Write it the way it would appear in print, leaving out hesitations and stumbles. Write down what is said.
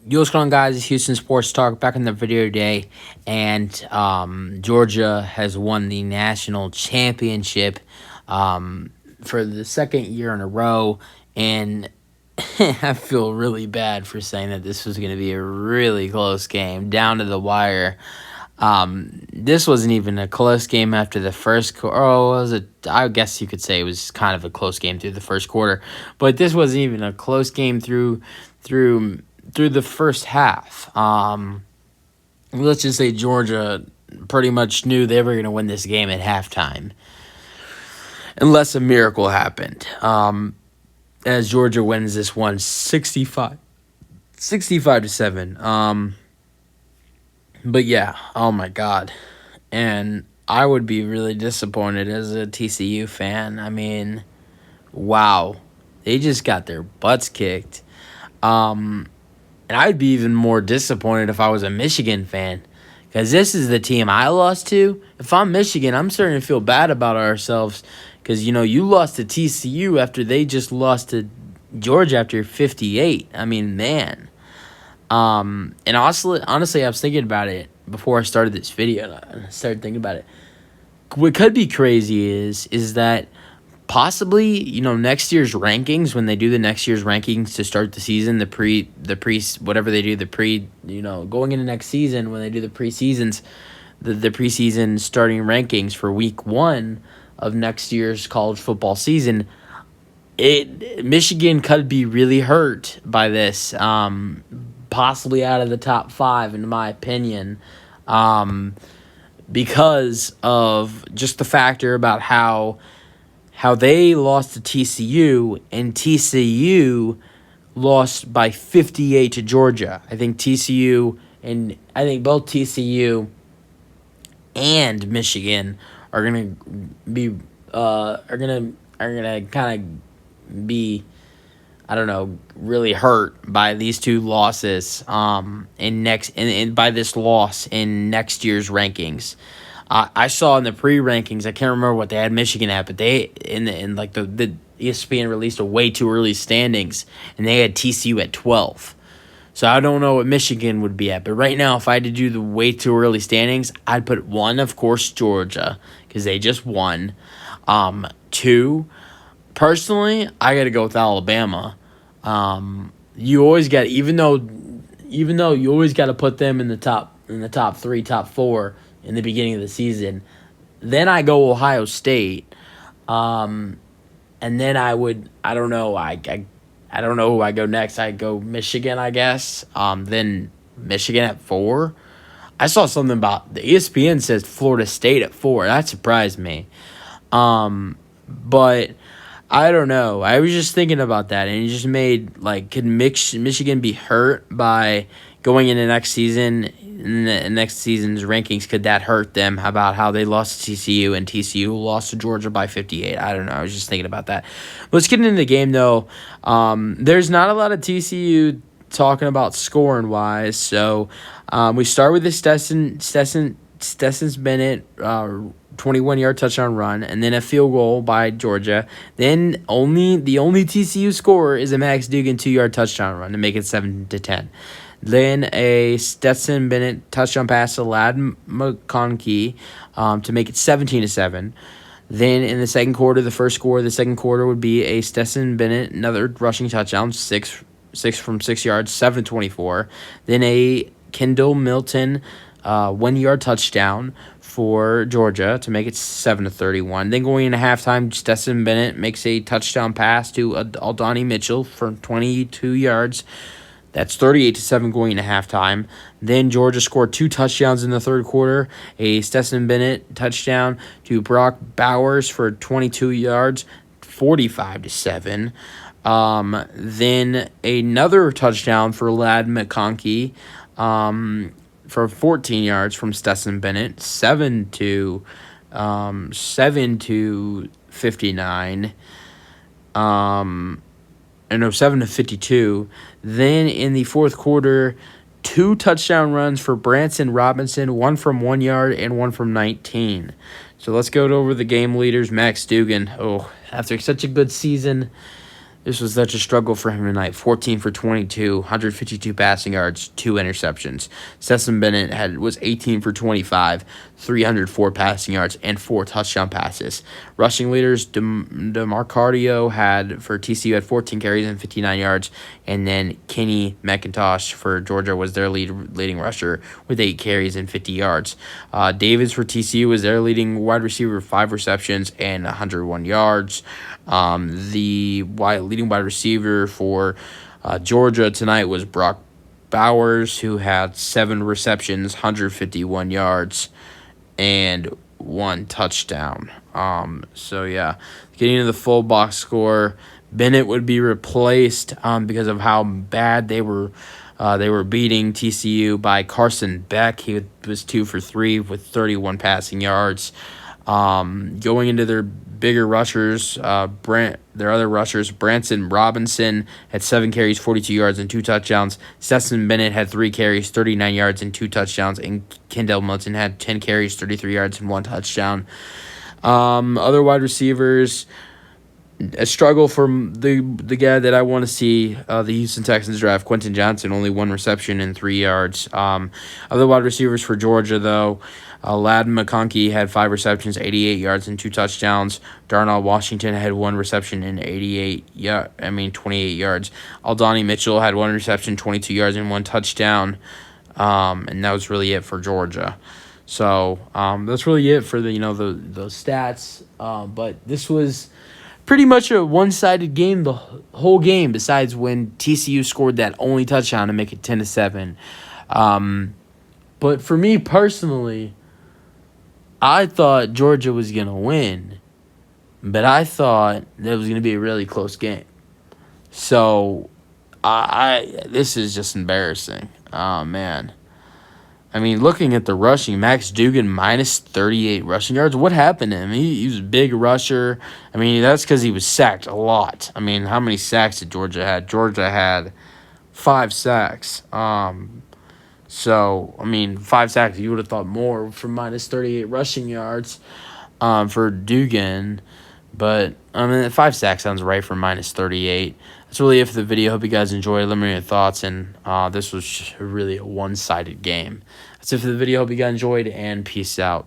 Yo, what's going on, guys? It's Houston Sports Talk back in the video today, and Georgia has won the national championship for the second year in a row, and I feel really bad for saying that this was going to be a really close game, down to the wire. This wasn't even a close game after the first quarter. Oh, was it? I guess you could say it was kind of a close game through the first quarter, but this wasn't even a close game through through the first half. Let's just say Georgia pretty much knew they were going to win this game at halftime, unless a miracle happened. As Georgia wins this one 65 to 7. But yeah, oh my God. And I would be really disappointed as a TCU fan. I mean, wow. They just got their butts kicked. And I'd be even more disappointed if I was a Michigan fan, because this is the team I lost to. If I'm Michigan, I'm starting to feel bad about ourselves because, you lost to TCU after they just lost to Georgia after 58. I mean, man. And honestly, I was thinking about it before I started this video. And I started thinking about it. What could be crazy is that possibly, next year's rankings, when they do the next year's rankings to start the season, whatever they do, going into next season, when they do the preseasons, the preseason starting rankings for week 1 of next year's college football season, Michigan could be really hurt by this, possibly out of the top 5, in my opinion, because of just the factor about how they lost to TCU, and TCU lost by 58 to Georgia. I think both TCU and Michigan are gonna be kind of be, I don't know, really hurt by these two losses and by this loss in next year's rankings. I saw in the pre-rankings, I can't remember what they had Michigan at, but they the ESPN released a way too early standings, and they had TCU at 12. So I don't know what Michigan would be at, but right now, if I had to do the way too early standings, I'd put 1, of course, Georgia, because they just won. 2, personally, I got to go with Alabama. You always got, even though you always got to put them in the top 3, top 4 in the beginning of the season. Then I go Ohio State, and then I don't know, I don't know who I go next. I go Michigan, I guess. Then Michigan at 4. I saw something about the ESPN says Florida State at 4. That surprised me. But I don't know. I was just thinking about that, and it just made, could Michigan be hurt by going into next season? In the next season's rankings, could that hurt them about how they lost to TCU and TCU lost to Georgia by 58? I don't know. I was just thinking about that. Let's get into the game, though. There's not a lot of TCU talking about scoring wise, so we start with the Stetson Bennett 21-yard touchdown run, and then a field goal by Georgia. Then the only TCU score is a Max Duggan 2-yard touchdown run to make it 7-10. Then a Stetson Bennett touchdown pass to Ladd McConkey to make it 17-7. Then in the second quarter, the first score of the second quarter would be a Stetson Bennett, another rushing touchdown, 6 from 6 yards, 7-24. Then a Kendall Milton 1-yard touchdown for Georgia to make it 7-31. Then going into halftime, Stetson Bennett makes a touchdown pass to Aldani Mitchell for 22 yards. That's 38-7 going into halftime. Then Georgia scored 2 touchdowns in the third quarter. A Stetson Bennett touchdown to Brock Bowers for 22 yards, 45-7. Then another touchdown for Ladd McConkey for 14 yards from Stetson Bennett, 7-59. 7-52. Then in the fourth quarter, 2 touchdown runs for Branson Robinson, 1 from 1 yard and 1 from 19. So let's go over the game leaders. Max Duggan, after such a good season, This was such a struggle for him tonight. 14 for 22, 152 passing yards, 2 interceptions. Stetson Bennett was 18 for 25, 304 passing yards, and 4 touchdown passes. Rushing leaders, DeMarcardio for TCU had 14 carries and 59 yards, and then Kenny McIntosh for Georgia was their leading rusher with 8 carries and 50 yards. Davis for TCU was their leading wide receiver, 5 receptions and 101 yards. The leading wide receiver for Georgia tonight was Brock Bowers, who had 7 receptions, 151 yards, and 1 touchdown. Getting into the full box score, Bennett would be replaced because of how bad they were beating TCU by Carson Beck. He was 2 for 3 with 31 passing yards. Going into their bigger rushers, their other rushers, Branson Robinson had 7 carries, 42 yards, and 2 touchdowns. Stetson Bennett had 3 carries, 39 yards, and 2 touchdowns. And Kendall Milton had 10 carries, 33 yards, and 1 touchdown. Other wide receivers, a struggle from the guy that I want to see the Houston Texans draft, Quentin Johnson, only 1 reception and 3 yards. Other wide receivers for Georgia, though, Ladd McConkey had 5 receptions, 88 yards, and 2 touchdowns. Darnell Washington had 1 reception and 28 yards. Aldani Mitchell had 1 reception, 22 yards, and 1 touchdown. And that was really it for Georgia. So that's really it for the stats. But this was pretty much a one-sided game the whole game, besides when TCU scored that only touchdown to make it 10-7. But for me personally, I thought Georgia was going to win, but I thought that was going to be a really close game. So this is just embarrassing. Oh, man. I mean, looking at the rushing, Max Duggan minus 38 rushing yards. What happened to him? He was a big rusher. I mean, that's because he was sacked a lot. I mean, how many sacks did Georgia had? Georgia had 5 sacks. 5 sacks. You would have thought more from minus 38 rushing yards for Duggan. But, 5 sacks sounds right for minus 38. That's really it for the video. Hope you guys enjoyed. Let me know your thoughts. And this was really a one-sided game. That's it for the video. Hope you guys enjoyed, and peace out.